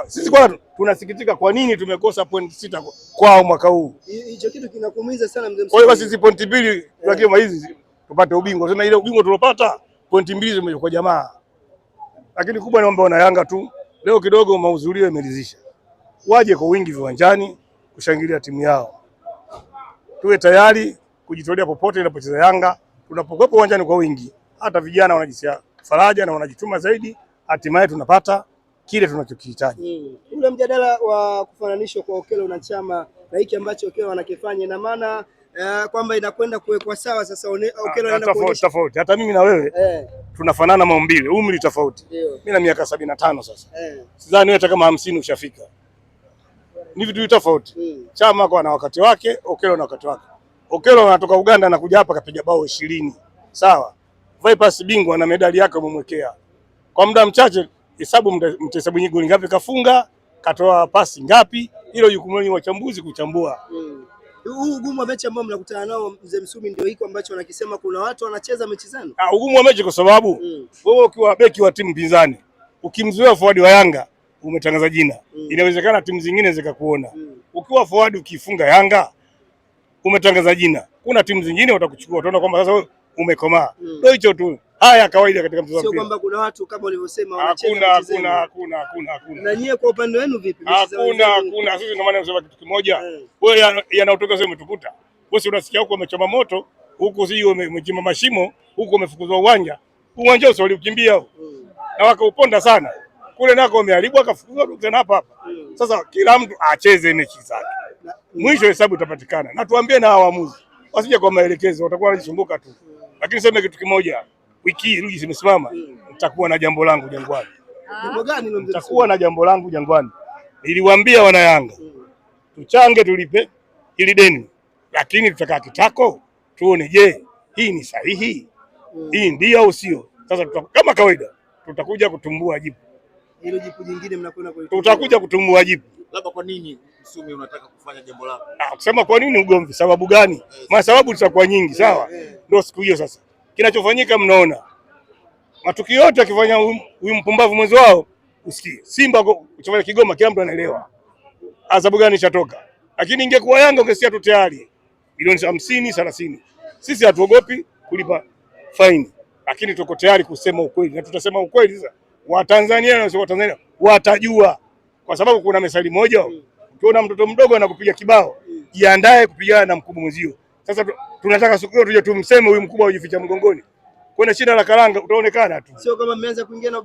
Sisi kwa tunasikitika kwa nini tumekosa point 6 kwao mwaka huu. Hicho kitu kinakuumiza sana mzee. Kwa hiyo basi hizi point 2 tunakema hizi tupate ubingwa. Sema ile ubingwa tulopata point 2 zimekuja kwa jamaa. Lakini kubwa naomba wana Yanga tu leo kidogo mahudhurio yameridhisha. Waje kwa wingi viwanjani kushangilia timu yao. Tuwe tayari kujitolea popote inapocheza Yanga. Tunapokuwa uwanjani kwa wingi, hata vijana wanajisikia faraja na wanajituma zaidi, hatimaye tunapata kile tunachokihitaji. Ule mjadala wa kufananishwa kwa Okello na Chama na hiki ambacho Okello anakifanya, ina maana kwamba inakwenda kuwekwa sawa sasa. Okello anaenda kuonyesha tofauti. Hata mimi na wewe tunafanana maumbile, umri tofauti. Mimi na miaka 75 sasa. Sidhani hata kama 50 ushafika. Ni vitu tofauti. Chama kwa na wakati wake, Okello na wakati wake. Okello anatoka Uganda na kuja hapa kapiga bao 20. Sawa. Vipers bingwa na medali yake umemwekea. Kwa muda mchache hesabu mtahesabu goli ngapi kafunga, katoa pasi ngapi, hilo jukumu ni wachambuzi kuchambua. Huu ugumu wa mechi ambao mnakutana nao mzee Msumi ndio hiko ambacho wanakisema kuna watu wanacheza mechi zenu. Ugumu wa mechi kwa sababu wewe ukiwa beki wa timu pinzani, ukimzuia forward wa Yanga umetangaza jina. Inawezekana timu zingine zikakuona. Ukiwa forward ukifunga Yanga umetangaza jina. Kuna timu zingine watakuchukua, utaona kwamba sasa wewe umekomaa. Ndio hicho tu. Haya kawaida katika mchezo. Sio kwamba kuna watu kama ulivyosema wanacheza. Hakuna. Na nyie kwa upande wenu vipi? Hakuna. Sisi ndio maana tunasema kitu kimoja. Wewe yanaotoka sasa umetukuta. Wewe unasikia huko umechoma moto, huko sio umechimba mashimo, huko umefukuzwa uwanja. Uwanja usio ulikimbia na wakauponda sana. Kule nako umeharibu akafukuzwa tena hapa. Sasa kila mtu acheze mechi zake. Mwisho hesabu itapatikana. Na tuambie na waamuzi. Wasije kwa maelekezo, watakuwa wanajisumbuka tu. Lakini sema kitu kimoja, wiki hii ligi zimesimama, nitakuwa na jambo langu Jangwani. Jambo gani hilo mzee? Nitakuwa na jambo langu Jangwani. Niliwaambia wana Yanga, tuchange tulipe ili deni. Lakini tutakaa kitako, tuone je, hii ni sahihi? Hii ndio au sio? Sasa kama kawaida, tutakuja kutumbua jipu. Hilo jipu jingine mnakwenda kwa tutakuja kutumbua jipu. Labda kwa nini Msumi unataka kufanya jambo lako? Kusema kwa nini ugomvi? Sababu gani? Sababu zitakuwa nyingi, sawa? Ndio siku hiyo sasa. Kinachofanyika mnaona. Matukio yote akifanya huyu mpumbavu mwenzo wao, usikie. Simba ukifanya Kigoma kila mtu anaelewa. Adhabu gani itatoka? Lakini ingekuwa Yanga ungesikia tu tayari milioni 50, 30. Sisi hatuogopi kulipa faini. Lakini tuko tayari kusema ukweli. Na tutasema ukweli sasa. Watanzania na sio Watanzania watajua. Kwa sababu kuna mesali moja, ukiona mtoto mdogo anakupiga kibao, jiandae kupigana na mkubwa mwenzio. Sasa tunataka siku hiyo tuje tumseme huyu mkubwa ujificha mgongoni. Kwenda shina la karanga utaonekana tu. Sio kama mmeanza kuingia na